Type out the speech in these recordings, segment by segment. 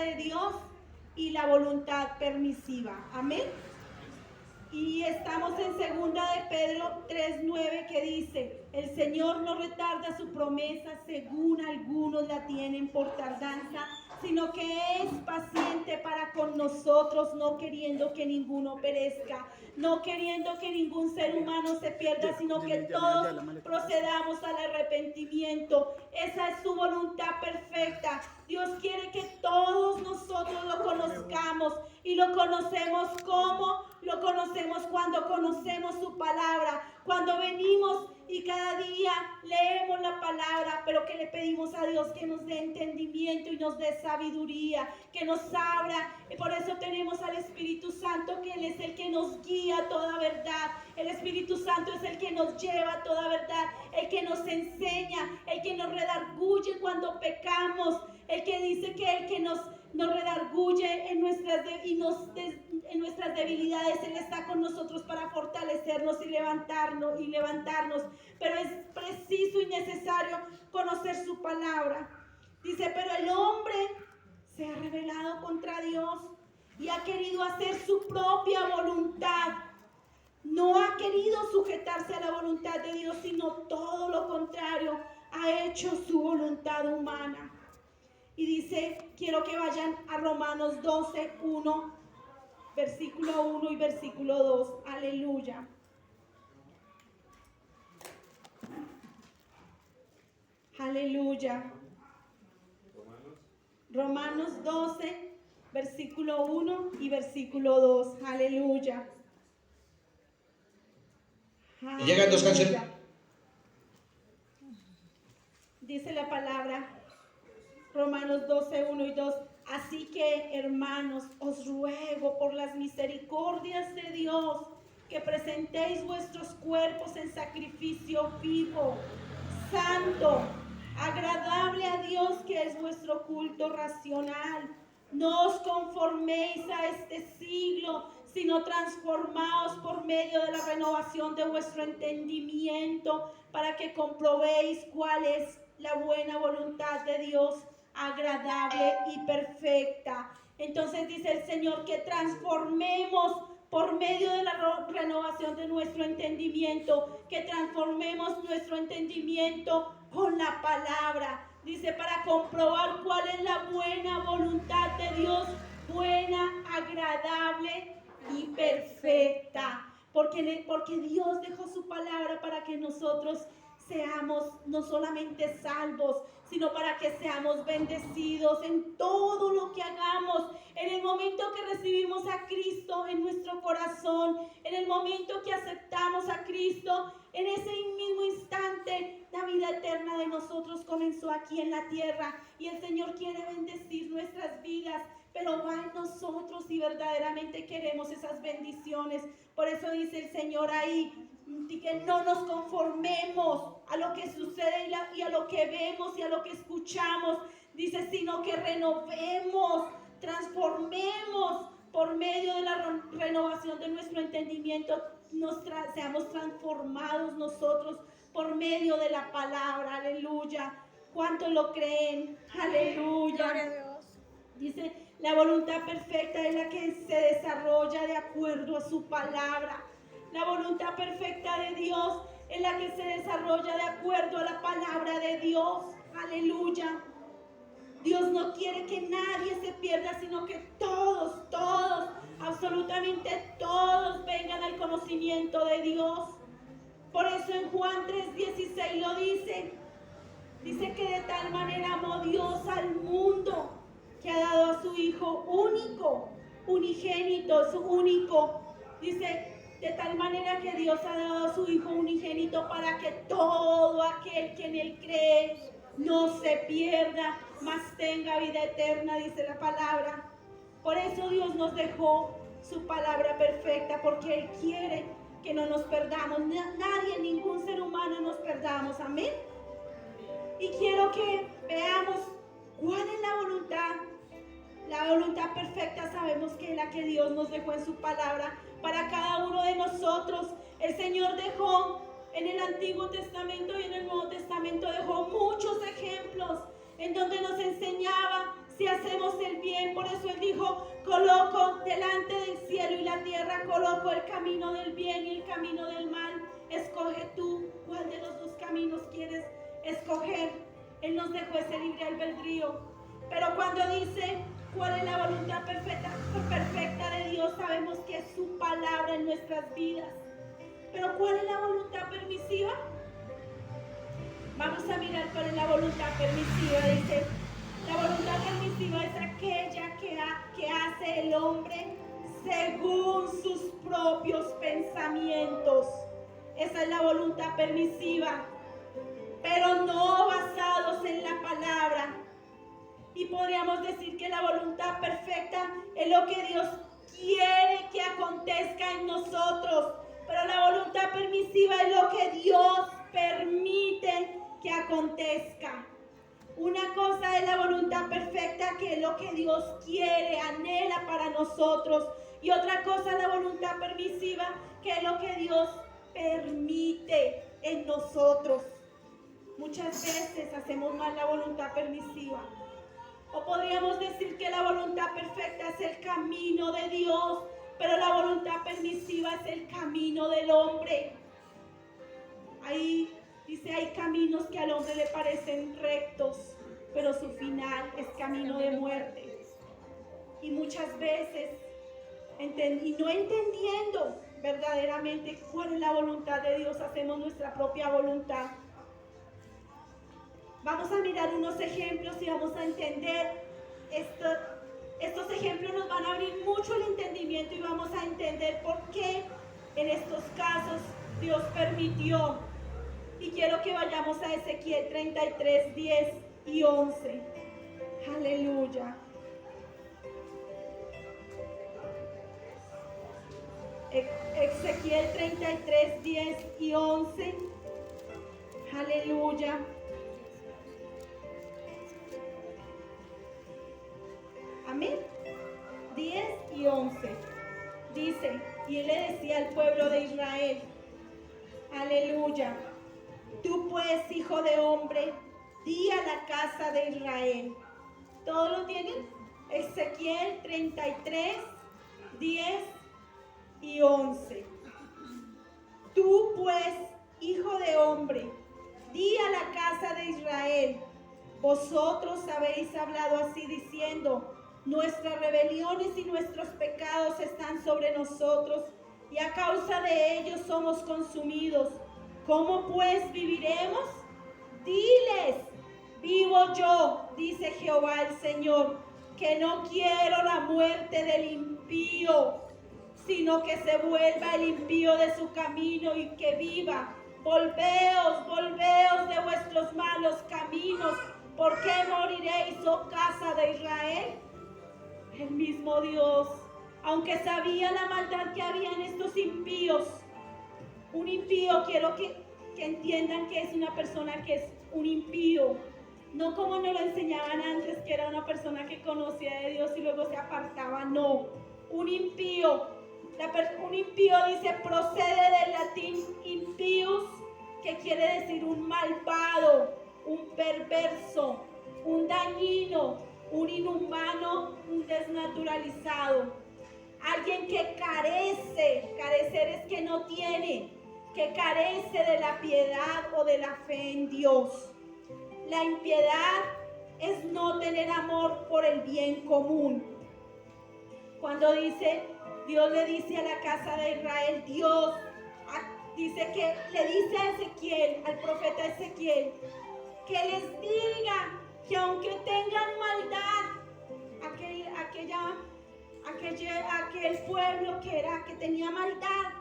de Dios y la voluntad permisiva. Amén. Y estamos en 2 de Pedro 3:9 que dice: el Señor no retarda su promesa según algunos la tienen por tardanza, sino que es paciente para con nosotros, no queriendo que ninguno perezca, no queriendo que ningún ser humano se pierda, sino que todos procedamos al arrepentimiento. Esa es su voluntad perfecta. Dios quiere que todos nosotros lo conozcamos, y lo conocemos como lo conocemos cuando conocemos su palabra, cuando venimos y cada día leemos la palabra, pero que le pedimos a Dios que nos dé entendimiento y nos dé sabiduría, que nos abra. Y por eso tenemos al Espíritu Santo, que Él es el que nos guía a toda verdad. El Espíritu Santo es el que nos lleva a toda verdad, el que nos enseña, el que nos redarguye cuando pecamos, el que dice que el que nos redarguye en nuestras debilidades. Él está con nosotros para fortalecernos y levantarnos. Pero es preciso y necesario conocer su palabra. Dice: pero el hombre se ha rebelado contra Dios y ha querido hacer su propia voluntad. No ha querido sujetarse a la voluntad de Dios, sino todo lo contrario, ha hecho su voluntad humana. Y dice, quiero que vayan a Romanos 12, 1, versículo 1 y versículo 2. Aleluya. Aleluya. Romanos 12, versículo 1 y versículo 2. Aleluya. Y llegan dos canciones. Dice la palabra, Romanos 12, 1 y 2. Así que, hermanos, os ruego por las misericordias de Dios que presentéis vuestros cuerpos en sacrificio vivo, santo, agradable a Dios, que es vuestro culto racional. No os conforméis a este siglo, sino transformaos por medio de la renovación de vuestro entendimiento, para que comprobéis cuál es la buena voluntad de Dios, agradable y perfecta. Entonces dice el Señor que transformemos por medio de la renovación de nuestro entendimiento, que transformemos nuestro entendimiento con la palabra. Dice, para comprobar cuál es la buena voluntad de Dios, buena, agradable y perfecta. Porque Dios dejó su palabra para que nosotros seamos no solamente salvos, sino para que seamos bendecidos en todo lo que hagamos. En el momento que recibimos a Cristo en nuestro corazón, en el momento que aceptamos a Cristo, en ese mismo instante, la vida eterna de nosotros comenzó aquí en la tierra, y el Señor quiere bendecir nuestras vidas, pero va en nosotros si verdaderamente queremos esas bendiciones. Por eso dice el Señor ahí, que no nos conformemos a lo que sucede y a lo que vemos y a lo que escuchamos. Dice, sino que renovemos, transformemos por medio de la renovación de nuestro entendimiento, seamos transformados nosotros por medio de la palabra. Aleluya. ¿Cuántos lo creen? Aleluya. Gloria a Dios. Dice, la voluntad perfecta es la que se desarrolla de acuerdo a su palabra. La voluntad perfecta de Dios es la que se desarrolla de acuerdo a la palabra de Dios. Aleluya. Dios no quiere que nadie se pierda, sino que todos, absolutamente todos vengan al conocimiento de Dios. Por eso en Juan 3:16 lo dice. Dice que de tal manera amó Dios al mundo, que ha dado a su Hijo único, unigénito, su único. Dice, de tal manera que Dios ha dado a su Hijo unigénito, para que todo aquel que en Él cree no se pierda, mas tenga vida eterna, dice la palabra. Por eso Dios nos dejó su palabra perfecta, porque Él quiere que no nos perdamos. Nadie, ningún ser humano nos perdamos. Amén. Y quiero que veamos cuál es la voluntad. La voluntad perfecta sabemos que es la que Dios nos dejó en su palabra para cada uno de nosotros. El Señor dejó en el Antiguo Testamento y en el Nuevo Testamento, dejó muchos ejemplos en donde nos enseñaba si hacemos el bien bien. Por eso Él dijo, coloco delante del cielo y la tierra, coloco el camino del bien y el camino del mal. Escoge tú cuál de los dos caminos quieres escoger. Él nos dejó ese libre albedrío. Pero cuando dice cuál es la voluntad perfecta de Dios, sabemos que es su palabra en nuestras vidas. Pero ¿cuál es la voluntad permisiva? Vamos a mirar cuál es la voluntad permisiva. Dice, la voluntad permisiva es aquella que hace el hombre según sus propios pensamientos. Esa es la voluntad permisiva, pero no basados en la palabra. Y podríamos decir que la voluntad perfecta es lo que Dios quiere que acontezca en nosotros, pero la voluntad permisiva es lo que Dios permite que acontezca. Una cosa es la voluntad perfecta, que es lo que Dios quiere, anhela para nosotros, y otra cosa es la voluntad permisiva, que es lo que Dios permite en nosotros. Muchas veces hacemos mal la voluntad permisiva. O podríamos decir que la voluntad perfecta es el camino de Dios, pero la voluntad permisiva es el camino del hombre. Ahí dice, hay caminos que al hombre le parecen rectos, pero su final es camino de muerte. Y muchas veces, y no entendiendo verdaderamente cuál es la voluntad de Dios, hacemos nuestra propia voluntad. Vamos a mirar unos ejemplos y vamos a entender esto. Estos ejemplos nos van a abrir mucho el entendimiento y vamos a entender por qué en estos casos Dios permitió. Y quiero que vayamos a Ezequiel 33, 10 y 11. Aleluya. Ezequiel 33, 10 y 11. Aleluya. Amén. 10 y 11. Dice, y él le decía al pueblo de Israel, aleluya, tú pues, hijo de hombre, di a la casa de Israel. ¿Todos lo tienen? Ezequiel 33, 10 y 11. Tú pues, hijo de hombre, di a la casa de Israel, vosotros habéis hablado así diciendo, nuestras rebeliones y nuestros pecados están sobre nosotros, y a causa de ellos somos consumidos. ¿Cómo pues viviremos? Diles, vivo yo, dice Jehová el Señor, que no quiero la muerte del impío, sino que se vuelva el impío de su camino y que viva. Volveos, volveos de vuestros malos caminos. ¿Por qué moriréis, oh casa de Israel? El mismo Dios, aunque sabía la maldad que había en estos impíos, un impío, quiero que entiendan que es una persona que es un impío, no como nos lo enseñaban antes, que era una persona que conocía de Dios y luego se apartaba, no, un impío. Un impío dice, procede del latín impius, que quiere decir un malvado, un perverso, un dañino, un inhumano, un desnaturalizado. Alguien que carece, carecer es que no tiene, que carece de la piedad o de la fe en Dios. La impiedad es no tener amor por el bien común. Cuando Dios le dice a la casa de Israel, Dios dice que le dice a Ezequiel, al profeta Ezequiel, que les diga que aunque tengan maldad, aquel pueblo que tenía maldad,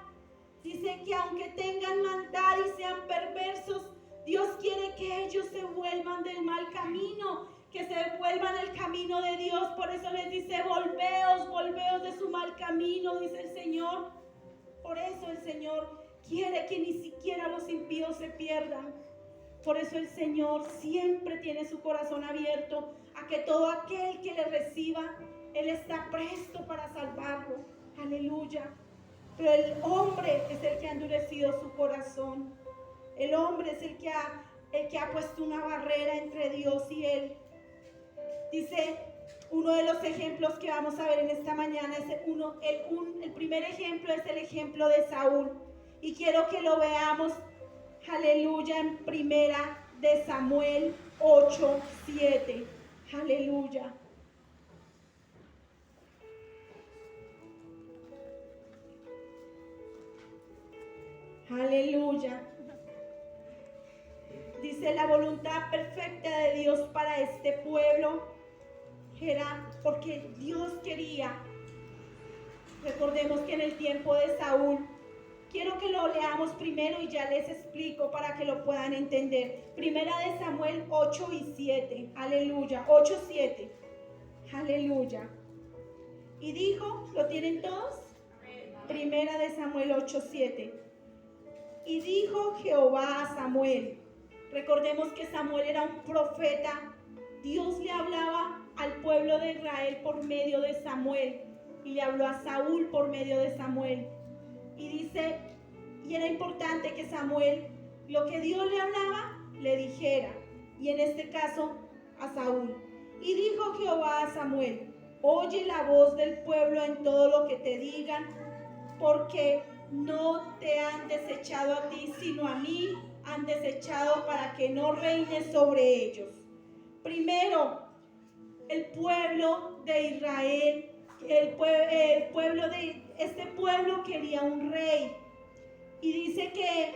dice que aunque tengan maldad y sean perversos, Dios quiere que ellos se vuelvan del mal camino, que se vuelvan al camino de Dios. Por eso les dice, volveos, volveos de su mal camino, dice el Señor. Por eso el Señor quiere que ni siquiera los impíos se pierdan. Por eso el Señor siempre tiene su corazón abierto a que todo aquel que le reciba, Él está presto para salvarlo. Aleluya. Pero el hombre es el que ha endurecido su corazón. El hombre es el que ha puesto una barrera entre Dios y Él. Dice Uno de los ejemplos que vamos a ver en esta mañana es el primer ejemplo es el ejemplo de Saúl. Y quiero que lo veamos, aleluya, en primera de Samuel 8:7. Aleluya. Aleluya. Dice: la voluntad perfecta de Dios para este pueblo era porque Dios quería. Recordemos que en el tiempo de Saúl, quiero que lo leamos primero y ya les explico para que lo puedan entender. Primera de Samuel 8:7. Aleluya. 8:7. Aleluya. Y dijo, ¿lo tienen todos? Primera de Samuel 8:7. Y dijo Jehová a Samuel. Recordemos que Samuel era un profeta. Dios le hablaba al pueblo de Israel por medio de Samuel. Y le habló a Saúl por medio de Samuel. Y dice, y era importante que Samuel, lo que Dios le hablaba, le dijera. Y en este caso, a Saúl. Y dijo Jehová a Samuel: oye la voz del pueblo en todo lo que te digan, porque no te han desechado a ti, sino a mí han desechado para que no reines sobre ellos. Primero, el pueblo de Israel, este pueblo quería un rey. Y dice que,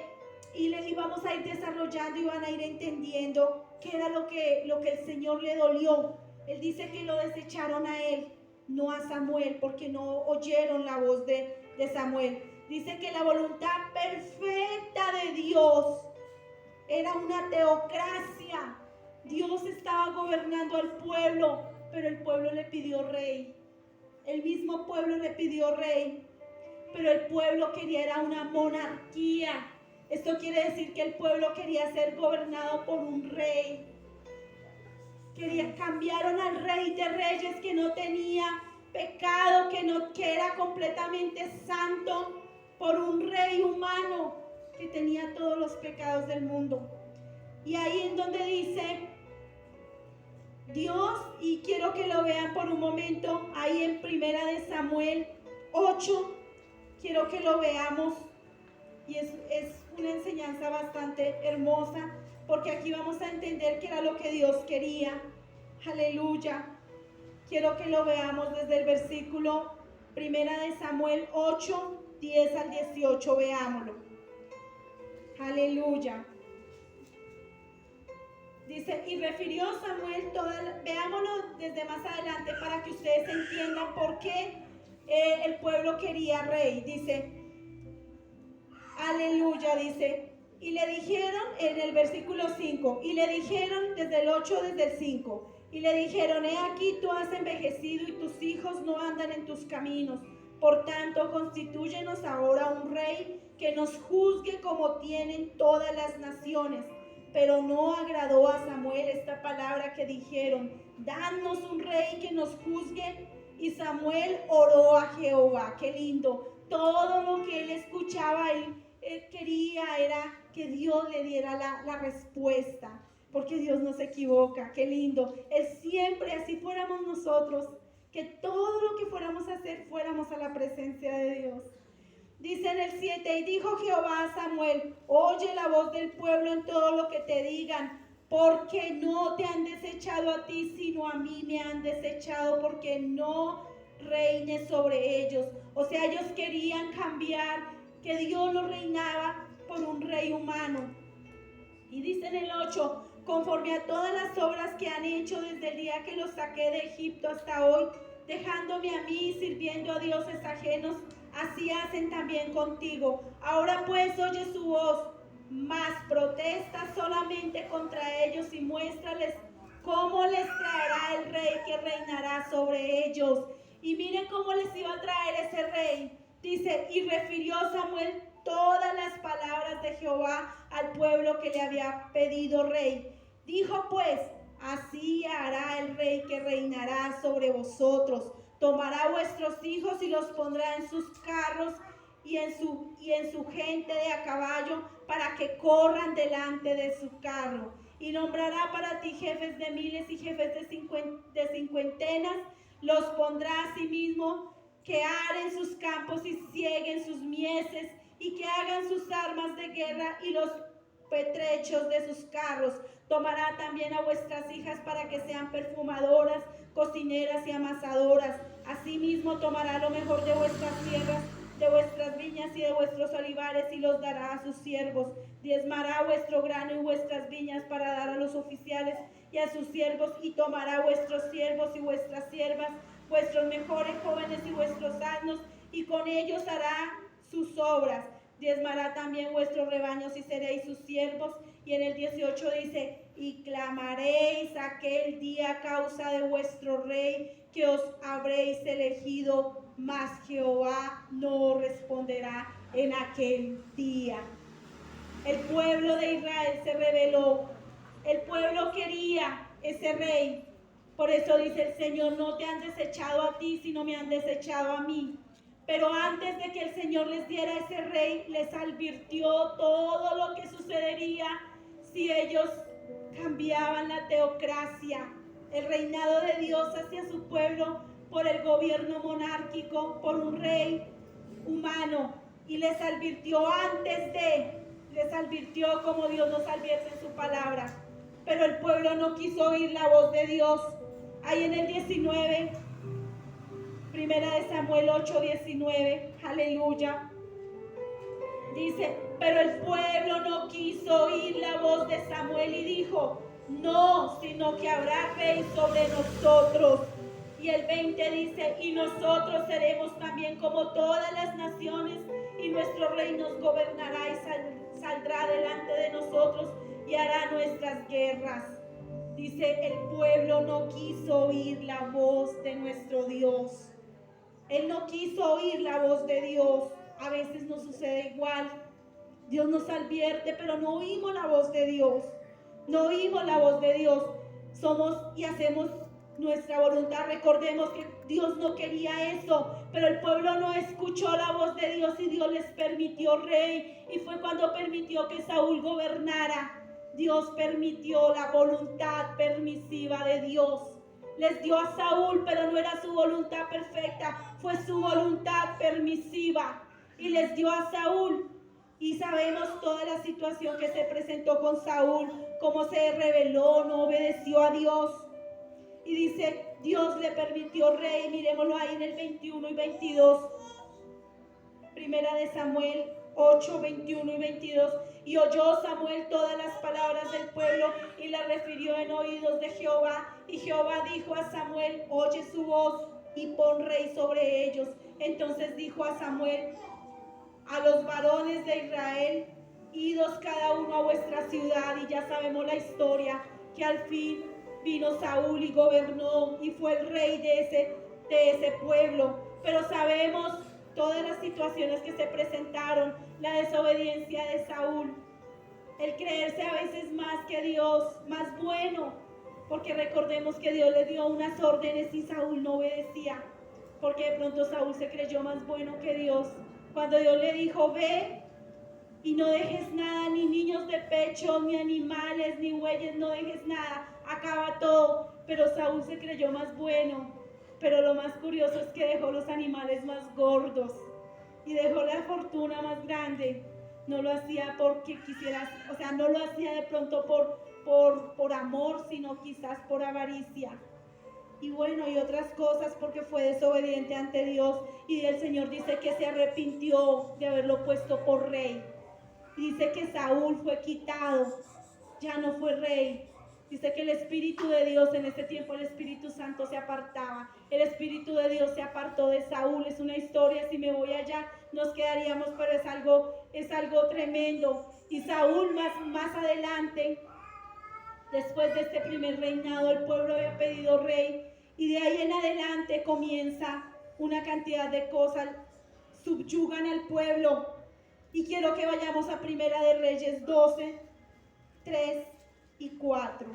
y vamos a ir desarrollando y van a ir entendiendo qué era lo que el Señor le dolió. Él dice que lo desecharon a él, no a Samuel, porque no oyeron la voz de Samuel. Dice que la voluntad perfecta de Dios era una teocracia. Dios estaba gobernando al pueblo, pero el pueblo le pidió rey. El mismo pueblo le pidió rey, pero el pueblo quería era una monarquía. Esto quiere decir que el pueblo quería ser gobernado por un rey. Cambiaron al rey de reyes que no tenía pecado, que era completamente santo, por un rey humano que tenía todos los pecados del mundo. Y ahí en donde dice Dios, y quiero que lo vean por un momento, ahí en primera de Samuel 8, quiero que lo veamos, y es una enseñanza bastante hermosa, porque aquí vamos a entender qué era lo que Dios quería. Aleluya. Quiero que lo veamos desde el versículo primera de Samuel 8, 10 al 18, veámoslo. Aleluya. Dice, y refirió Samuel veámoslo desde más adelante para que ustedes entiendan por qué el pueblo quería rey. Dice, aleluya, dice, y le dijeron en el versículo 5, y le dijeron desde el 8, desde el 5, y le dijeron, he aquí tú has envejecido y tus hijos no andan en tus caminos. Por tanto, constitúyenos ahora un rey que nos juzgue como tienen todas las naciones. Pero no agradó a Samuel esta palabra que dijeron, danos un rey que nos juzgue. Y Samuel oró a Jehová. Qué lindo. Todo lo que él escuchaba, él quería era que Dios le diera la respuesta. Porque Dios no se equivoca. Qué lindo. Él siempre, así fuéramos nosotros, que todo lo que fuéramos a hacer, fuéramos a la presencia de Dios. Dice en el 7, y dijo Jehová a Samuel, oye la voz del pueblo en todo lo que te digan, porque no te han desechado a ti, sino a mí me han desechado, porque no reines sobre ellos. O sea, ellos querían cambiar, que Dios los reinaba por un rey humano. Y dice en el 8, conforme a todas las obras que han hecho desde el día que los saqué de Egipto hasta hoy, dejándome a mí y sirviendo a dioses ajenos, así hacen también contigo. Ahora pues oye su voz, mas protesta solamente contra ellos y muéstrales cómo les traerá el rey que reinará sobre ellos. Y miren cómo les iba a traer ese rey. Dice, y refirió Samuel todas las palabras de Jehová al pueblo que le había pedido rey. Dijo pues, así hará el rey que reinará sobre vosotros. Tomará vuestros hijos y los pondrá en sus carros y en su gente de a caballo para que corran delante de su carro. y nombrará para ti jefes de miles y jefes de cincuentenas. Los pondrá a sí mismo que aren sus campos y cieguen sus mieses y que hagan sus armas de guerra y los petrechos de sus carros. Tomará también a vuestras hijas para que sean perfumadoras, cocineras y amasadoras. Asimismo tomará lo mejor de vuestras tierras, de vuestras viñas y de vuestros olivares y los dará a sus siervos. Diezmará vuestro grano y vuestras viñas para dar a los oficiales y a sus siervos, y tomará vuestros siervos y vuestras siervas, vuestros mejores jóvenes y vuestros asnos, y con ellos hará sus obras. Diezmará también vuestros rebaños y seréis sus siervos. Y en el 18 dice, y clamaréis aquel día a causa de vuestro rey que os habréis elegido, mas Jehová no responderá en aquel día. El pueblo de Israel se rebeló. El pueblo quería ese rey. Por eso dice el Señor, no te han desechado a ti, sino me han desechado a mí. Pero antes de que el Señor les diera ese rey, les advirtió todo lo que sucedería si ellos cambiaban la teocracia, el reinado de Dios hacia su pueblo, por el gobierno monárquico, por un rey humano. Y les advirtió como Dios nos advierte en su palabra. Pero el pueblo no quiso oír la voz de Dios. Ahí en el 19, Primera de Samuel 8:19, aleluya. Dice, pero el pueblo no quiso oír la voz de Samuel y dijo, no, sino que habrá rey sobre nosotros. Y el 20 dice, y nosotros seremos también como todas las naciones, y nuestro rey nos gobernará y saldrá delante de nosotros y hará nuestras guerras. Dice, el pueblo no quiso oír la voz de nuestro Dios. Él no quiso oír la voz de Dios. A veces nos sucede igual. Dios nos advierte, pero no oímos la voz de Dios. No oímos la voz de Dios. Somos y hacemos nuestra voluntad. Recordemos que Dios no quería eso, pero el pueblo no escuchó la voz de Dios y Dios les permitió rey. Y fue cuando permitió que Saúl gobernara. Dios permitió la voluntad permisiva de Dios. Les dio a Saúl, pero no era su voluntad perfecta, fue su voluntad permisiva. Y les dio a Saúl. Y sabemos toda la situación que se presentó con Saúl, cómo se rebeló, no obedeció a Dios. Y dice, Dios le permitió rey. Miremoslo ahí en el 21 y 22. Primera de Samuel 8, 21 y 22. Y oyó Samuel todas las palabras del pueblo y las refirió en oídos de Jehová. Y Jehová dijo a Samuel, oye su voz y pon rey sobre ellos. Entonces dijo a Samuel, a los varones de Israel, idos cada uno a vuestra ciudad. Y ya sabemos la historia, que al fin vino Saúl y gobernó y fue el rey de ese pueblo. Pero sabemos todas las situaciones que se presentaron, la desobediencia de Saúl, el creerse a veces más que Dios, más bueno, porque recordemos que Dios le dio unas órdenes y Saúl no obedecía, porque de pronto Saúl se creyó más bueno que Dios. Cuando Dios le dijo, ve y no dejes nada, ni niños de pecho, ni animales, ni bueyes, no dejes nada, acaba todo. Pero Saúl se creyó más bueno. Pero lo más curioso es que dejó los animales más gordos y dejó la fortuna más grande. No lo hacía porque quisiera, o sea, no lo hacía de pronto por amor, sino quizás por avaricia. Y bueno, y otras cosas porque fue desobediente ante Dios. Y el Señor dice que se arrepintió de haberlo puesto por rey. Y dice que Saúl fue quitado, ya no fue rey. Dice que el Espíritu de Dios, en ese tiempo el Espíritu Santo se apartaba. El Espíritu de Dios se apartó de Saúl. Es una historia, si me voy allá nos quedaríamos, pero es algo tremendo. Y Saúl más adelante, después de este primer reinado, el pueblo había pedido rey. Y de ahí en adelante comienza una cantidad de cosas. Subyugan al pueblo. Y quiero que vayamos a Primera de Reyes 12, 3 y 4.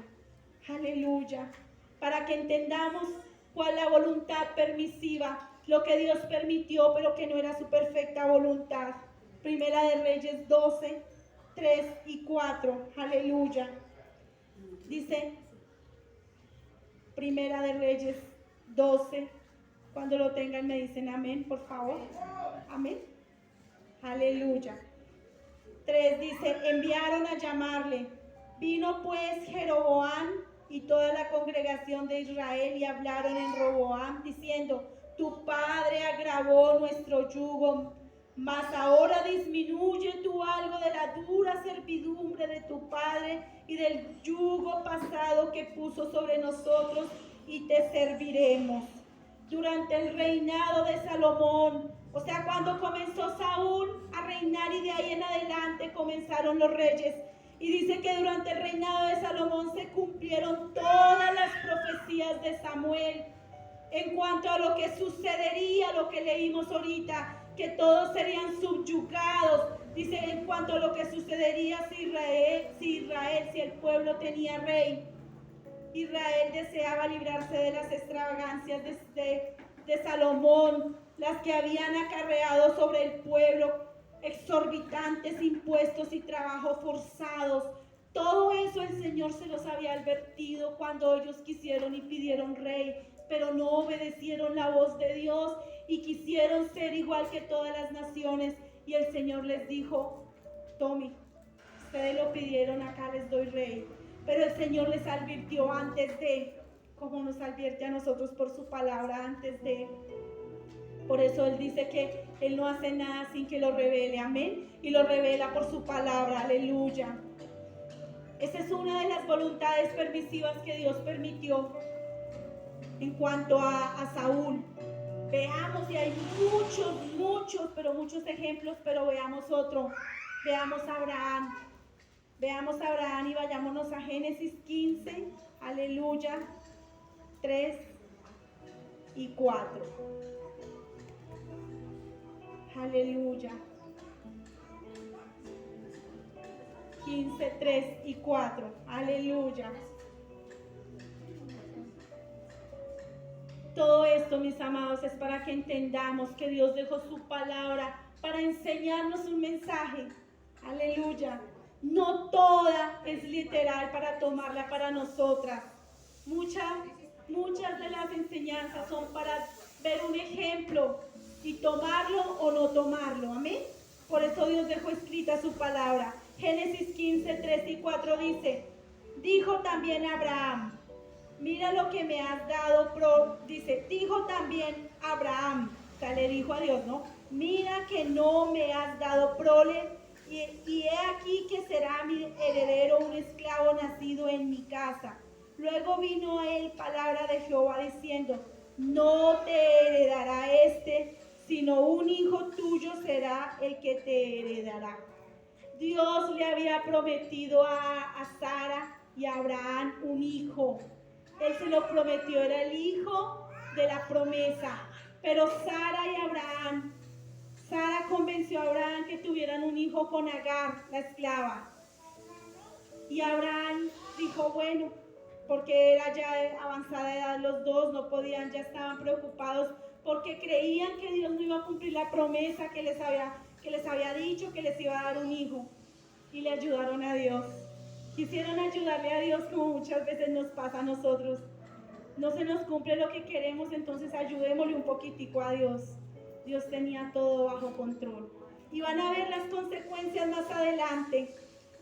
Aleluya. Para que entendamos cuál es la voluntad permisiva, lo que Dios permitió, pero que no era su perfecta voluntad. Primera de Reyes 12, 3 y 4. Aleluya. Dice Primera de Reyes 12. Cuando lo tengan me dicen amén, por favor. Amén. Aleluya. 3 dice, enviaron a llamarle. Vino pues Jeroboam y toda la congregación de Israel y hablaron en Roboam diciendo, tu padre agravó nuestro yugo, mas ahora disminuye tú algo de la dura servidumbre de tu padre y del yugo pasado que puso sobre nosotros y te serviremos. Durante el reinado de Salomón, o sea, cuando comenzó Saúl a reinar y de ahí en adelante comenzaron los reyes. Y dice que durante el reinado de Salomón se cumplieron todas las profecías de Samuel en cuanto a lo que sucedería, lo que leímos ahorita, que todos serían subyugados. Dice en cuanto a lo que sucedería si el pueblo tenía rey. Israel deseaba librarse de las extravagancias de Salomón, las que habían acarreado sobre el pueblo exorbitantes impuestos y trabajos forzados. Todo eso el Señor se los había advertido cuando ellos quisieron y pidieron rey, pero no obedecieron la voz de Dios y quisieron ser igual que todas las naciones. Y el Señor les dijo, tome, ustedes lo pidieron, acá les doy rey. Pero el Señor les advirtió antes de, como nos advierte a nosotros por su palabra antes de. Por eso Él dice que Él no hace nada sin que lo revele, amén. Y lo revela por su palabra, aleluya. Esa es una de las voluntades permisivas que Dios permitió en cuanto a Saúl. Veamos, y hay muchos ejemplos, pero veamos otro. Veamos a Abraham. Veamos a Abraham y vayámonos a Génesis 15, aleluya, 3 y 4. Aleluya. 15, 3 y 4. Aleluya. Todo esto, mis amados, es para que entendamos que Dios dejó su palabra para enseñarnos un mensaje. Aleluya. No toda es literal para tomarla para nosotras. Muchas de las enseñanzas son para ver un ejemplo y tomarlo o no tomarlo. Amén. Por eso Dios dejó escrita su palabra. Génesis 15, 3 y 4 dice, dijo también Abraham, mira lo que me has dado, dijo también Abraham, o sea, le dijo a Dios, ¿no? Mira que no me has dado prole, y he aquí que será mi heredero un esclavo nacido en mi casa. Luego vino a él palabra de Jehová diciendo, no te heredará sino un hijo tuyo será el que te heredará. Dios le había prometido a Sara y a Abraham un hijo. Él se lo prometió, era el hijo de la promesa. Pero Sara convenció a Abraham que tuvieran un hijo con Agar, la esclava. Y Abraham dijo, bueno, porque era ya avanzada edad los dos, no podían, ya estaban preocupados porque creían que Dios no iba a cumplir la promesa que les había dicho, que les iba a dar un hijo. Y le ayudaron a Dios. Quisieron ayudarle a Dios como muchas veces nos pasa a nosotros. No se nos cumple lo que queremos, entonces ayudémosle un poquitico a Dios. Dios tenía todo bajo control. Y van a ver las consecuencias más adelante.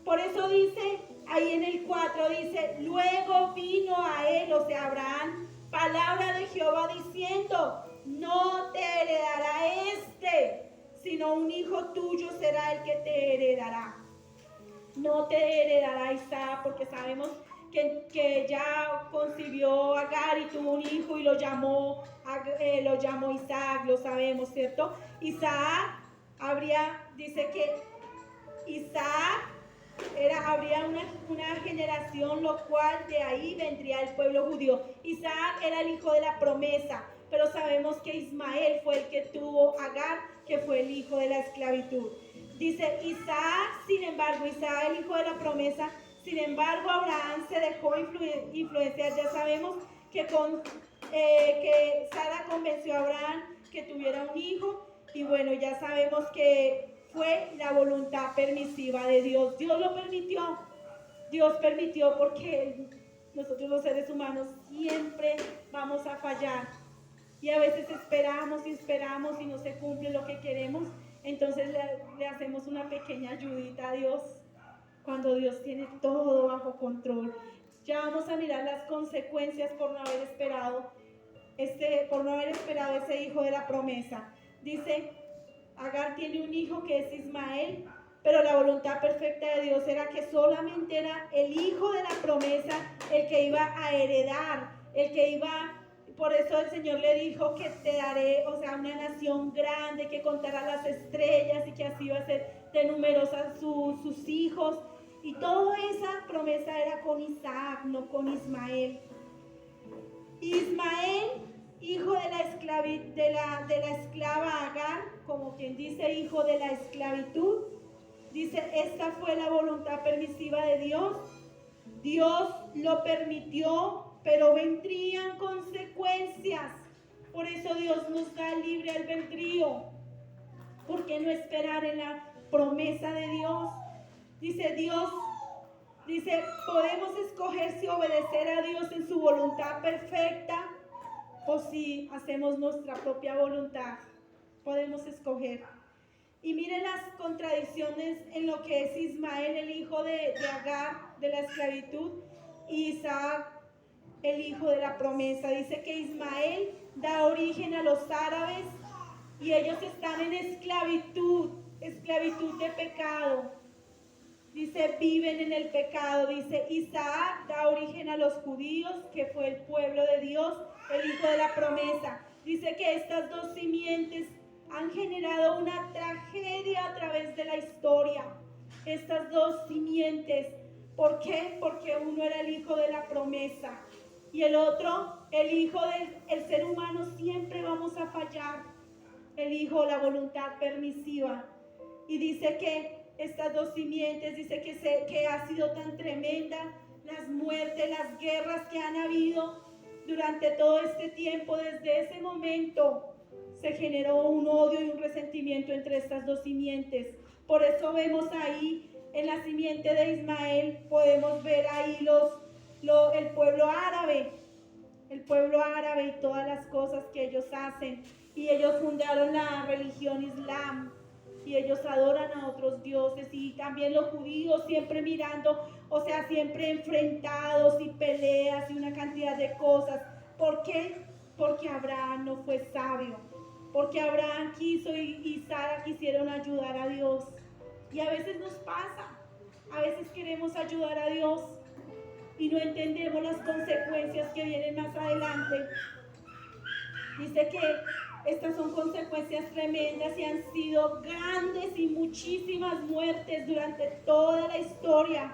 Por eso dice, ahí en el 4 dice, luego vino a él, o sea, Abraham, palabra de Jehová diciendo, no te heredará sino un hijo tuyo será el que te heredará. No te heredará Isaac, porque sabemos que ya concibió a Agar y tuvo un hijo y lo llamó Isaac, lo sabemos, ¿cierto? Dice que Isaac habría una generación, lo cual de ahí vendría el pueblo judío. Isaac era el hijo de la promesa, pero sabemos que Ismael fue el que tuvo a Agar, que fue el hijo de la esclavitud. Dice Isaac, el hijo de la promesa, sin embargo Abraham se dejó influenciar. Ya sabemos que Sara convenció a Abraham que tuviera un hijo, y bueno, ya sabemos que fue la voluntad permisiva de Dios. Dios lo permitió. Dios permitió porque nosotros los seres humanos siempre vamos a fallar. Y a veces esperamos y esperamos y no se cumple lo que queremos. Entonces le hacemos una pequeña ayudita a Dios, cuando Dios tiene todo bajo control. Ya vamos a mirar las consecuencias por no haber esperado ese hijo de la promesa. Dice, Agar tiene un hijo que es Ismael, pero la voluntad perfecta de Dios era que solamente era el hijo de la promesa el que iba a heredar, por eso el Señor le dijo que te daré, una nación grande que contará las estrellas y que así va a ser de numerosas sus hijos. Y toda esa promesa era con Isaac, no con Ismael. Ismael, hijo de la esclava Agar, como quien dice hijo de la esclavitud, dice, esta fue la voluntad permisiva de Dios. Dios lo permitió, pero vendrían consecuencias. Por eso Dios nos da libre albedrío. ¿Por qué no esperar en la promesa de Dios? Dice, podemos escoger si obedecer a Dios en su voluntad perfecta o si hacemos nuestra propia voluntad. Podemos escoger. Y miren las contradicciones en lo que es Ismael, el hijo de Agar, de la esclavitud, y Isaac, el hijo de la promesa. Dice que Ismael da origen a los árabes y ellos están en esclavitud de pecado. Dice, viven en el pecado. Dice, Isaac da origen a los judíos, que fue el pueblo de Dios, el hijo de la promesa. Dice que estas dos simientes han generado una tragedia a través de la historia. Estas dos simientes. ¿Por qué? Porque uno era el hijo de la promesa y el otro, el hijo del ser humano. Siempre vamos a fallar. El hijo, la voluntad permisiva. Y dice que estas dos simientes, dice que ha sido tan tremenda las muertes, las guerras que han habido durante todo este tiempo. Desde ese momento se generó un odio y un resentimiento entre estas dos simientes. Por eso vemos ahí en la simiente de Ismael, podemos ver ahí el pueblo árabe y todas las cosas que ellos hacen. Y ellos fundaron la religión Islam y ellos adoran a otros dioses. Y también los judíos siempre mirando, siempre enfrentados y peleas y una cantidad de cosas. ¿Por qué? Porque Abraham no fue sabio. Porque Abraham quiso y Sara quisieron ayudar a Dios. Y a veces nos pasa, a veces queremos ayudar a Dios y no entendemos las consecuencias que vienen más adelante. Dice que estas son consecuencias tremendas y han sido grandes y muchísimas muertes durante toda la historia.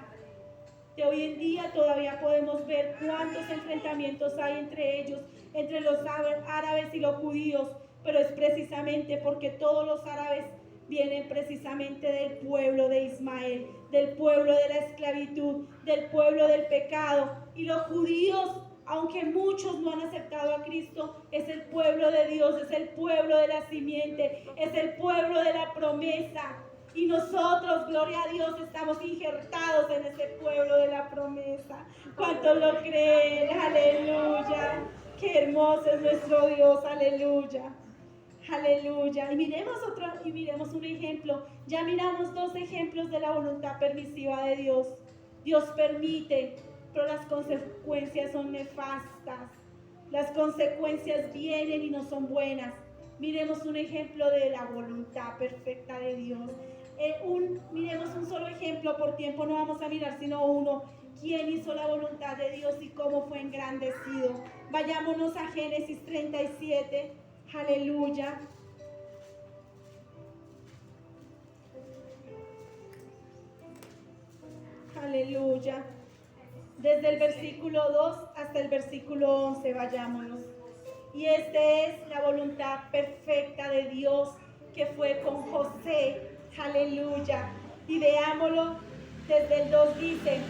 De hoy en día todavía podemos ver cuántos enfrentamientos hay entre ellos, entre los árabes y los judíos, pero es precisamente porque todos los árabes vienen precisamente del pueblo de Ismael, del pueblo de la esclavitud, del pueblo del pecado. Y los judíos, aunque muchos no han aceptado a Cristo, es el pueblo de Dios, es el pueblo de la simiente, es el pueblo de la promesa. Y nosotros, gloria a Dios, estamos injertados en ese pueblo de la promesa. ¿Cuántos lo creen? Aleluya. Qué hermoso es nuestro Dios, aleluya. Aleluya. Y miremos un ejemplo. Ya miramos dos ejemplos de la voluntad permisiva de Dios. Dios permite, pero las consecuencias son nefastas. Las consecuencias vienen y no son buenas. Miremos un ejemplo de la voluntad perfecta de Dios. Miremos un solo ejemplo, por tiempo no vamos a mirar sino uno. ¿Quién hizo la voluntad de Dios y cómo fue engrandecido? Vayámonos a Génesis 37. Aleluya. Aleluya. Desde el versículo 2 hasta el versículo 11, vayámonos. Y esta es la voluntad perfecta de Dios que fue con José. Aleluya. Y veámoslo desde el 2, dice: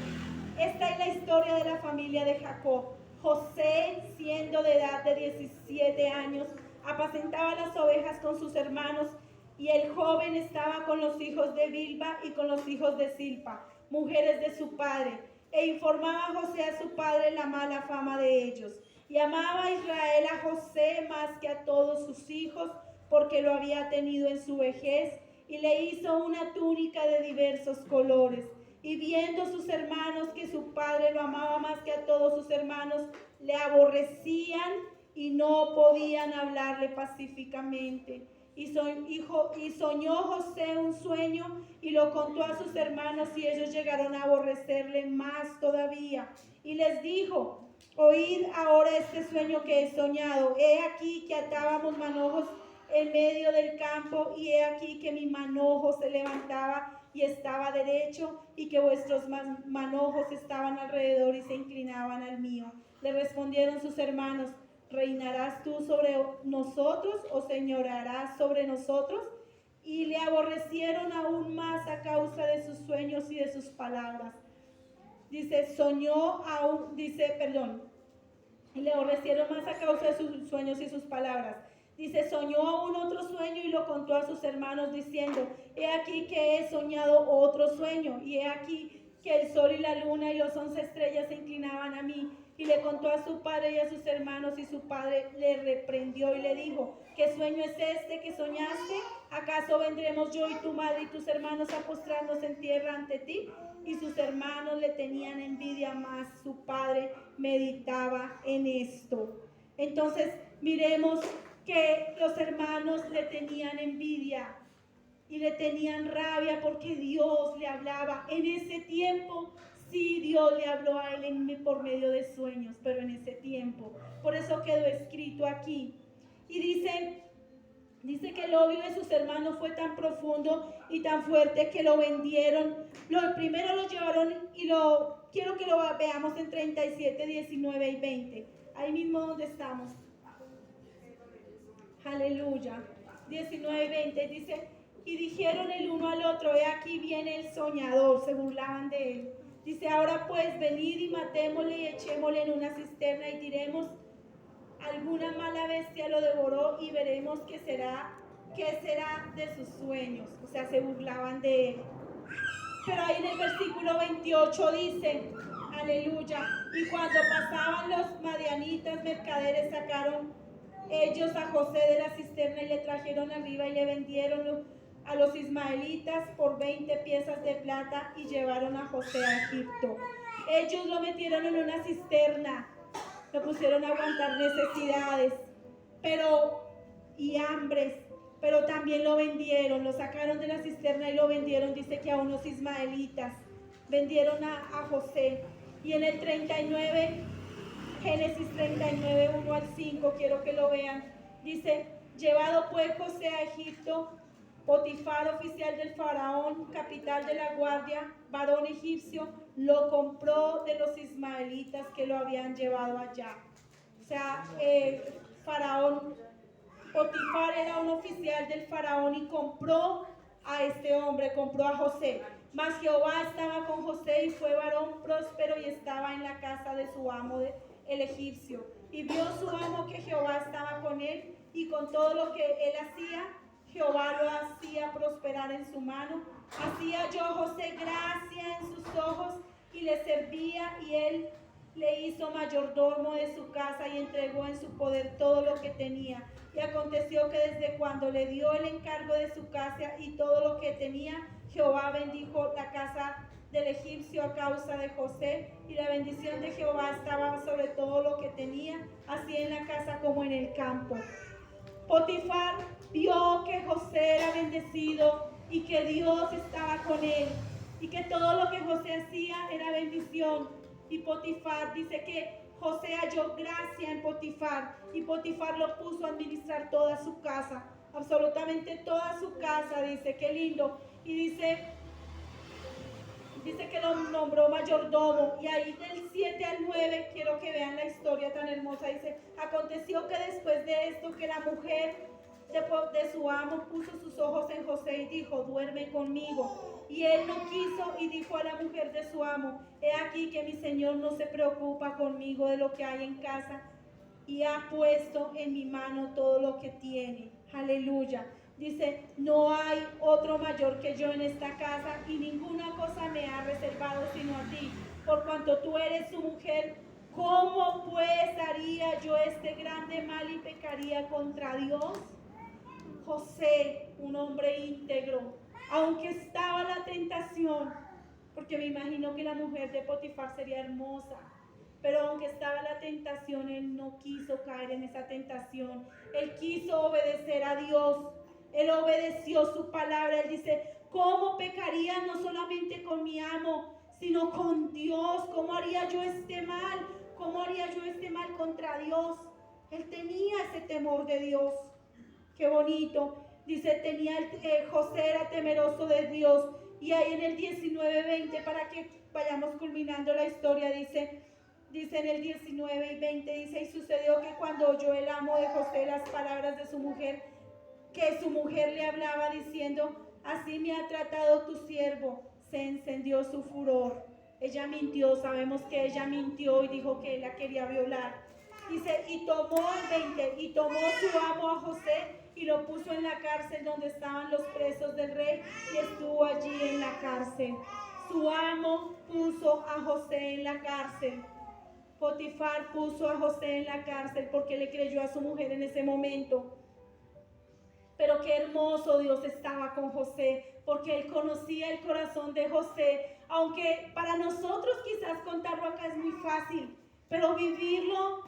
esta es la historia de la familia de Jacob. José, siendo de edad de 17 años, apacentaba las ovejas con sus hermanos, y el joven estaba con los hijos de Bilba y con los hijos de Silpa, mujeres de su padre. e informaba a José a su padre la mala fama de ellos. Y amaba a Israel a José más que a todos sus hijos, porque lo había tenido en su vejez, y le hizo una túnica de diversos colores. Y viendo sus hermanos que su padre lo amaba más que a todos sus hermanos, le aborrecían y no podían hablarle pacíficamente. Y soñó José un sueño y lo contó a sus hermanos, y ellos llegaron a aborrecerle más todavía. Y les dijo: oíd ahora este sueño que he soñado. He aquí que atábamos manojos en medio del campo, y he aquí que mi manojo se levantaba y estaba derecho, y que vuestros manojos estaban alrededor y se inclinaban al mío. Le respondieron sus hermanos: ¿reinarás tú sobre nosotros o señorearás sobre nosotros? Y le aborrecieron aún más a causa de sus sueños y de sus palabras. Y le aborrecieron más a causa de sus sueños y sus palabras. Dice, soñó aún otro sueño y lo contó a sus hermanos diciendo: he aquí que he soñado otro sueño, y he aquí que el sol y la luna y las 11 estrellas se inclinaban a mí. Y le contó a su padre y a sus hermanos, y su padre le reprendió y le dijo: ¿qué sueño es este que soñaste? ¿Acaso vendremos yo y tu madre y tus hermanos a postrarnos en tierra ante ti? Y sus hermanos le tenían envidia, mas su padre meditaba en esto. Entonces miremos que los hermanos le tenían envidia y le tenían rabia porque Dios le hablaba. En ese tiempo sí, Dios le habló a él por medio de sueños, pero en ese tiempo. Por eso quedó escrito aquí. Y dice que el odio de sus hermanos fue tan profundo y tan fuerte que lo vendieron. Primero lo llevaron y quiero que lo veamos en 37, 19 y 20. Ahí mismo donde estamos. Aleluya. 19 y 20 dice: y dijeron el uno al otro: he aquí viene el soñador. Se burlaban de él. Dice: ahora pues venid y matémosle y echémosle en una cisterna y diremos: alguna mala bestia lo devoró y veremos qué será de sus sueños. O sea, se burlaban de él. Pero ahí en el versículo 28 dice, aleluya, y cuando pasaban los madianitas mercaderes, sacaron ellos a José de la cisterna y le trajeron arriba y le vendieron a los ismaelitas por 20 piezas de plata y llevaron a José a Egipto. Ellos lo metieron en una cisterna, lo pusieron a aguantar necesidades y hambres, pero también lo vendieron, lo sacaron de la cisterna y lo vendieron. Dice que a unos ismaelitas vendieron a José. Y en el 39, Génesis 39, 1 al 5, quiero que lo vean. Dice: llevado pues José a Egipto, Potifar, oficial del faraón, capital de la guardia, varón egipcio, lo compró de los ismaelitas que lo habían llevado allá. O sea, Potifar era un oficial del faraón y compró a este hombre, compró a José. Mas Jehová estaba con José y fue varón próspero y estaba en la casa de su amo, el egipcio. Y vio su amo que Jehová estaba con él, y con todo lo que él hacía, Jehová lo hacía prosperar en su mano. Hacía yo a José gracia en sus ojos y le servía, y él le hizo mayordomo de su casa y entregó en su poder todo lo que tenía. Y aconteció que desde cuando le dio el encargo de su casa y todo lo que tenía, Jehová bendijo la casa del egipcio a causa de José, y la bendición de Jehová estaba sobre todo lo que tenía, así en la casa como en el campo. Potifar vio que José era bendecido y que Dios estaba con él, y que todo lo que José hacía era bendición. Y Potifar dice que José halló gracia en Potifar, y Potifar lo puso a administrar toda su casa, absolutamente toda su casa. Dice, qué lindo. Y dice que lo nombró mayordomo. Y ahí del 7 al 9 quiero que vean la historia tan hermosa. Dice: aconteció que después de esto, que la mujer de su amo puso sus ojos en José y dijo: duerme conmigo. Y él no quiso, y dijo a la mujer de su amo: he aquí que mi señor no se preocupa conmigo de lo que hay en casa, y ha puesto en mi mano todo lo que tiene. Aleluya. Dice: no hay otro mayor que yo en esta casa, y ninguna cosa me ha reservado sino a ti, por cuanto tú eres su mujer. ¿Cómo pues haría yo este grande mal y pecaría contra Dios? José, un hombre íntegro, aunque estaba la tentación, porque me imagino que la mujer de Potifar sería hermosa, pero aunque estaba la tentación, él no quiso caer en esa tentación. Él quiso obedecer a Dios. Él obedeció su palabra. Él dice, ¿cómo pecaría no solamente con mi amo, sino con Dios? ¿Cómo haría yo este mal? ¿Cómo haría yo este mal contra Dios? Él tenía ese temor de Dios. Qué bonito. Dice, José era temeroso de Dios. Y ahí en el 19:20, para que vayamos culminando la historia, dice en el 19 y 20, dice, y sucedió que cuando oyó el amo de José las palabras de su mujer, que su mujer le hablaba diciendo, así me ha tratado tu siervo, se encendió su furor. Ella mintió, sabemos que ella mintió y dijo que él la quería violar. Dice, y tomó su amo a José y lo puso en la cárcel donde estaban los presos del rey, y estuvo allí en la cárcel. Su amo puso a José en la cárcel. Potifar puso a José en la cárcel porque le creyó a su mujer en ese momento. Pero qué hermoso Dios estaba con José, porque él conocía el corazón de José. Aunque para nosotros quizás contarlo acá es muy fácil, pero vivirlo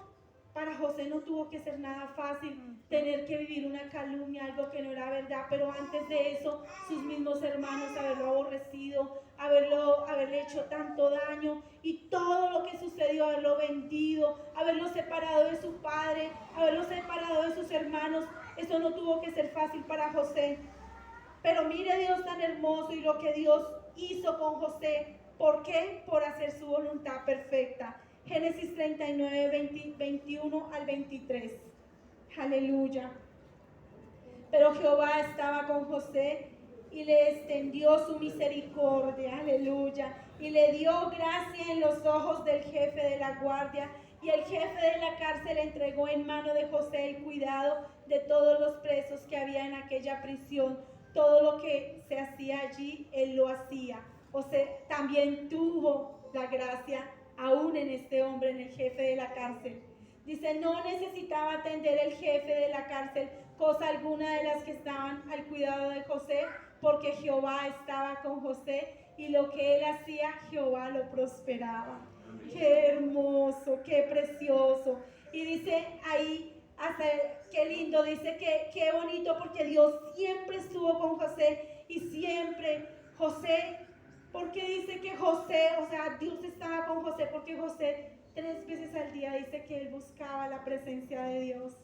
para José no tuvo que ser nada fácil. Tener que vivir una calumnia, algo que no era verdad, pero antes de eso sus mismos hermanos haberlo aborrecido, haberle hecho tanto daño, y todo lo que sucedió, haberlo vendido, haberlo separado de su padre, haberlo separado de sus hermanos. Eso no tuvo que ser fácil para José. Pero mire Dios tan hermoso y lo que Dios hizo con José. ¿Por qué? Por hacer su voluntad perfecta. Génesis 39, 21 al 23. Aleluya. Pero Jehová estaba con José y le extendió su misericordia. Aleluya. Y le dio gracia en los ojos del jefe de la guardia. Y el jefe de la cárcel entregó en mano de José el cuidado de todos los presos que había en aquella prisión. Todo lo que se hacía allí, él lo hacía. O sea, también tuvo la gracia aún en este hombre, en el jefe de la cárcel. Dice, no necesitaba atender el jefe de la cárcel cosa alguna de las que estaban al cuidado de José, porque Jehová estaba con José y lo que él hacía, Jehová lo prosperaba. Qué hermoso, qué precioso. Y dice ahí, hasta qué lindo, dice que qué bonito, porque Dios siempre estuvo con José y siempre José. Porque dice que José, o sea, Dios estaba con José, porque José 3 veces al día dice que él buscaba la presencia de Dios.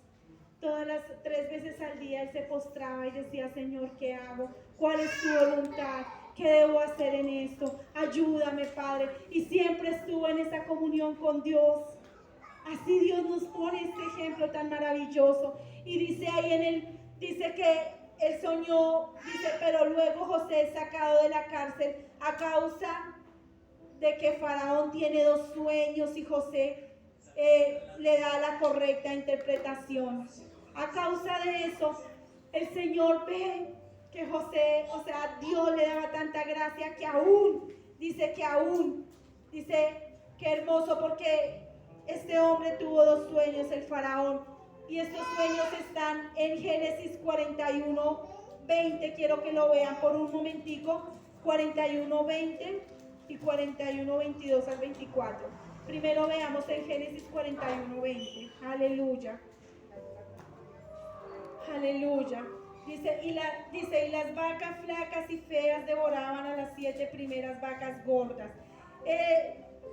Todas las 3 veces al día él se postraba y decía, Señor, ¿qué hago? ¿Cuál es tu voluntad? ¿Qué debo hacer en esto? Ayúdame, Padre. Y siempre estuvo en esa comunión con Dios. Así Dios nos pone este ejemplo tan maravilloso. Y dice ahí dice que él soñó, dice, pero luego José es sacado de la cárcel a causa de que Faraón tiene 2 sueños y José le da la correcta interpretación. A causa de eso, el Señor ve que José, o sea, Dios le daba tanta gracia que aún, dice, qué hermoso, porque este hombre tuvo 2 sueños, el Faraón. Y estos sueños están en Génesis 41:20. Quiero que lo vean por un momentico. 41:20 y 41:22 al 24. Primero veamos en Génesis 41:20. Aleluya. Aleluya. Dice, y las vacas flacas y feas devoraban a las 7 primeras vacas gordas.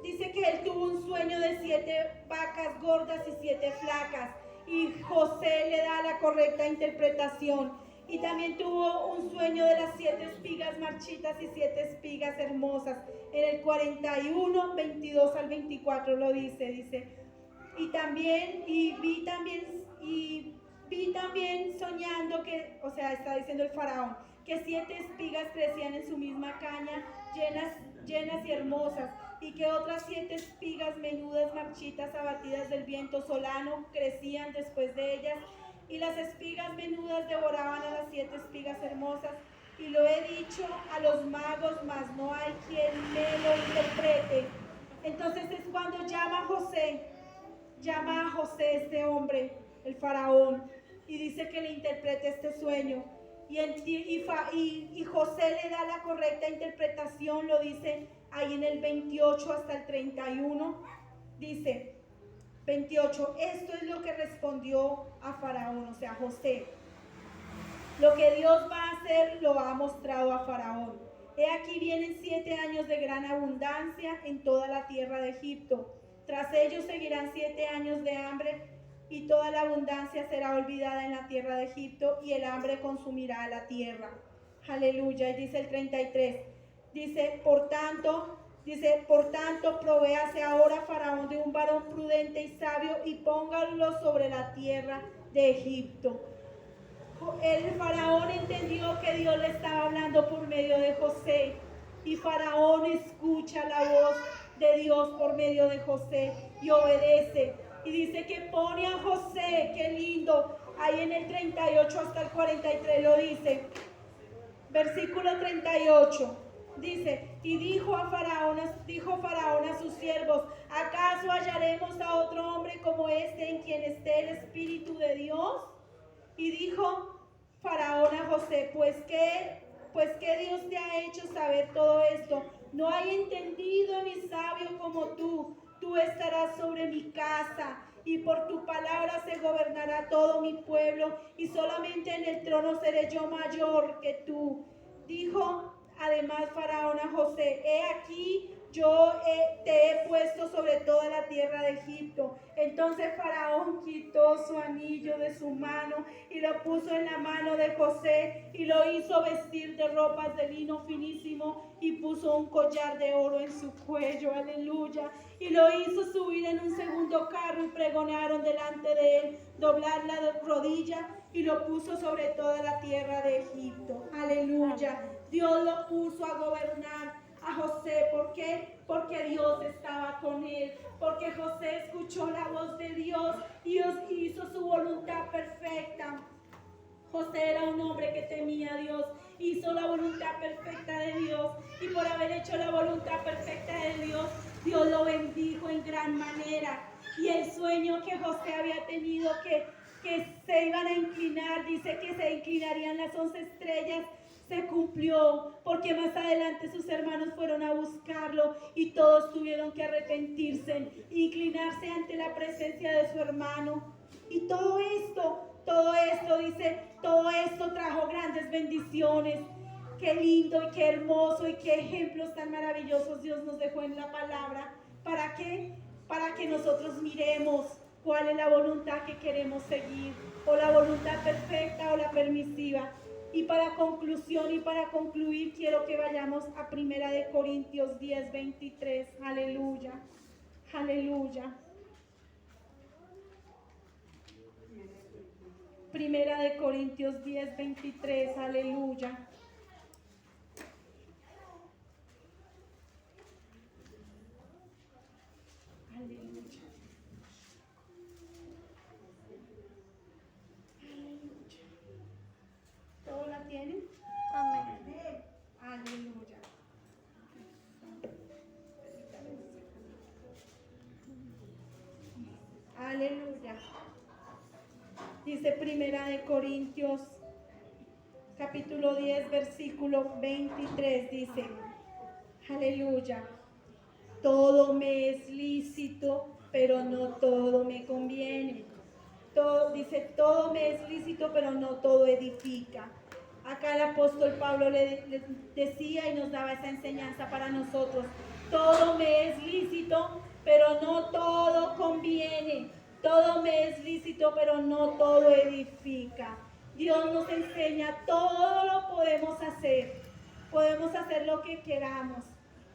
Dice que él tuvo un sueño de 7 vacas gordas y 7 flacas. Y José le da la correcta interpretación. Y también tuvo un sueño de las 7 espigas marchitas y 7 espigas hermosas. En el 41, 22 al 24 lo dice. Y vi también soñando que, o sea, está diciendo el faraón, que 7 espigas crecían en su misma caña, llenas y hermosas, y que otras 7 espigas menudas, marchitas, abatidas del viento solano, crecían después de ellas, y las espigas menudas devoraban a las 7 espigas hermosas. Y lo he dicho a los magos, mas no hay quien me lo interprete. Entonces es cuando llama a José este hombre, el faraón, y dice que le interprete este sueño. Y José le da la correcta interpretación, lo dice ahí en el 28 hasta el 31. Dice 28, esto es lo que respondió a Faraón, o sea, José. Lo que Dios va a hacer lo ha mostrado a Faraón. He aquí vienen 7 años de gran abundancia en toda la tierra de Egipto. Tras ellos seguirán 7 años de hambre y toda la abundancia será olvidada en la tierra de Egipto y el hambre consumirá a la tierra. Aleluya. Y dice el 33, por tanto, provéase ahora Faraón de un varón prudente y sabio y póngalo sobre la tierra de Egipto. El faraón entendió que Dios le estaba hablando por medio de José, y Faraón escucha la voz de Dios por medio de José y obedece. Y dice que pone a José, qué lindo, ahí en el 38 hasta el 43 lo dice. Versículo 38. Dice, y dijo Faraón a sus siervos, ¿acaso hallaremos a otro hombre como este en quien esté el Espíritu de Dios? Y dijo Faraón a José, pues qué Dios te ha hecho saber todo esto. No hay entendido ni sabio como tú. Tú estarás sobre mi casa, y por tu palabra se gobernará todo mi pueblo, y solamente en el trono seré yo mayor que tú. Dijo además Faraón a José, he aquí yo te he puesto sobre toda la tierra de Egipto. Entonces Faraón quitó su anillo de su mano y lo puso en la mano de José y lo hizo vestir de ropas de lino finísimo y puso un collar de oro en su cuello, aleluya, y lo hizo subir en un segundo carro y pregonaron delante de él doblar la rodilla y lo puso sobre toda la tierra de Egipto, aleluya. Dios lo puso a gobernar a José. ¿Por qué? Porque Dios estaba con él, porque José escuchó la voz de Dios y Dios hizo su voluntad perfecta. José era un hombre que temía a Dios, hizo la voluntad perfecta de Dios, y por haber hecho la voluntad perfecta de Dios, Dios lo bendijo en gran manera. Y el sueño que José había tenido, que se iban a inclinar, dice que se inclinarían las 11 estrellas, se cumplió, porque más adelante sus hermanos fueron a buscarlo y todos tuvieron que arrepentirse, inclinarse ante la presencia de su hermano. Y todo esto, dice, todo esto trajo grandes bendiciones. Qué lindo y qué hermoso y qué ejemplos tan maravillosos Dios nos dejó en la palabra. ¿Para qué? Para que nosotros miremos cuál es la voluntad que queremos seguir, o la voluntad perfecta o la permisiva. Y para conclusión y para concluir, quiero que vayamos a 1 Corintios 10, 23. Aleluya, aleluya. 1 Corintios 10, 23. Aleluya. Aleluya. Aleluya. ¿Todos la tienen? Amén. Aleluya. Aleluya. Dice 1 Corintios capítulo 10 versículo 23, dice, aleluya, todo me es lícito, pero no todo me conviene. Dice, todo me es lícito, pero no todo edifica. Acá el apóstol Pablo le decía y nos daba esa enseñanza para nosotros. Todo me es lícito, pero no todo conviene. Todo me es lícito, pero no todo edifica. Dios nos enseña, todo lo podemos hacer lo que queramos.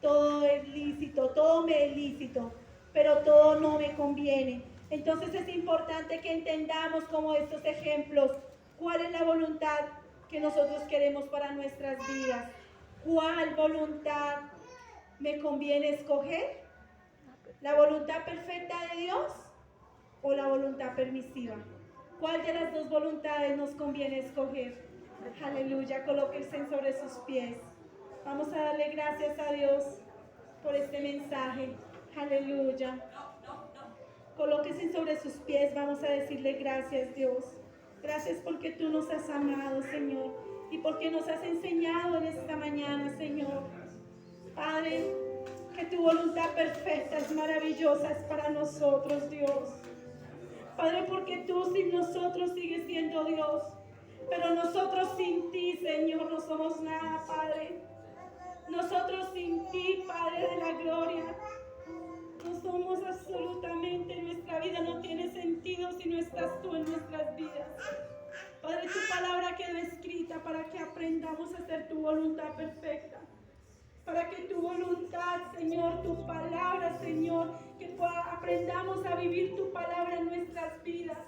Todo es lícito, todo me es lícito, pero todo no me conviene. Entonces es importante que entendamos, como estos ejemplos, cuál es la voluntad que nosotros queremos para nuestras vidas. ¿Cuál voluntad me conviene escoger? ¿La voluntad perfecta de Dios o la voluntad permisiva? ¿Cuál de las dos voluntades nos conviene escoger? Aleluya, colóquense sobre sus pies. Vamos a darle gracias a Dios por este mensaje. Aleluya. Colóquese sobre sus pies, vamos a decirle gracias, Dios. Gracias porque tú nos has amado, Señor, y porque nos has enseñado en esta mañana, Señor. Padre, que tu voluntad perfecta es maravillosa es para nosotros, Dios. Padre, porque tú sin nosotros sigues siendo Dios, pero nosotros sin ti, Señor, no somos nada, Padre. Nosotros sin ti, Padre de la gloria, no somos absolutamente, nuestra vida no tiene sentido si no estás tú en nuestras vidas. Padre, tu palabra quedó escrita para que aprendamos a hacer tu voluntad perfecta. Para que tu voluntad, Señor, tu palabra, Señor, que aprendamos a vivir tu palabra en nuestras vidas.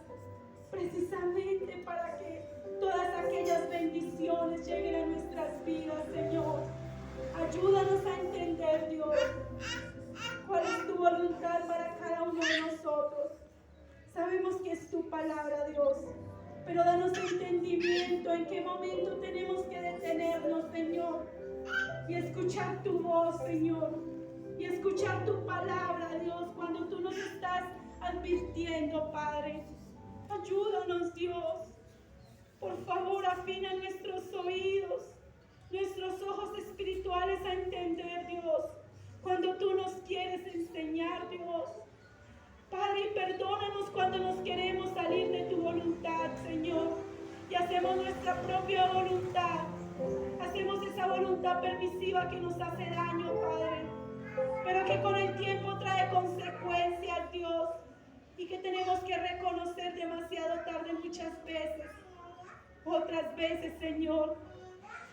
Precisamente para que todas aquellas bendiciones lleguen a nuestras vidas, Señor. Ayúdanos a entender, Dios, cuál es tu voluntad para cada uno de nosotros. Sabemos que es tu palabra, Dios, pero danos entendimiento en qué momento tenemos que detenernos, Señor, y escuchar tu voz, Señor, y escuchar tu palabra, Dios, cuando tú nos estás advirtiendo, Padre. Ayúdanos, Dios. Por favor, afina nuestros oídos, nuestros ojos espirituales a entender, Dios, cuando tú nos quieres enseñar, Dios. Padre, perdónanos cuando nos queremos salir de tu voluntad, Señor, y hacemos nuestra propia voluntad. Hacemos esa voluntad permisiva que nos hace daño, Padre, pero que con el tiempo trae consecuencias, Dios, y que tenemos que reconocer demasiado tarde muchas veces. Otras veces, Señor,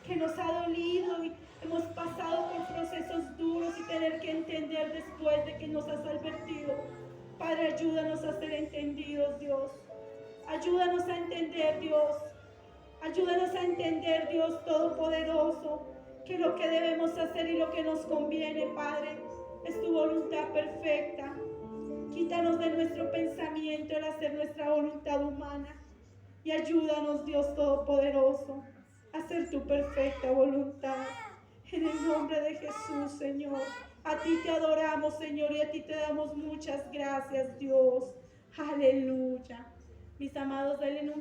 que nos ha dolido y hemos pasado por procesos duros y tener que entender después de que nos has advertido. Padre, ayúdanos a ser entendidos, Dios. Ayúdanos a entender, Dios. Ayúdanos a entender, Dios Todopoderoso, que lo que debemos hacer y lo que nos conviene, Padre, es tu voluntad perfecta. Quítanos de nuestro pensamiento el hacer nuestra voluntad humana y ayúdanos, Dios Todopoderoso, a hacer tu perfecta voluntad. En el nombre de Jesús, Señor, a ti te adoramos, Señor, y a ti te damos muchas gracias, Dios. Aleluya. Mis amados, denle un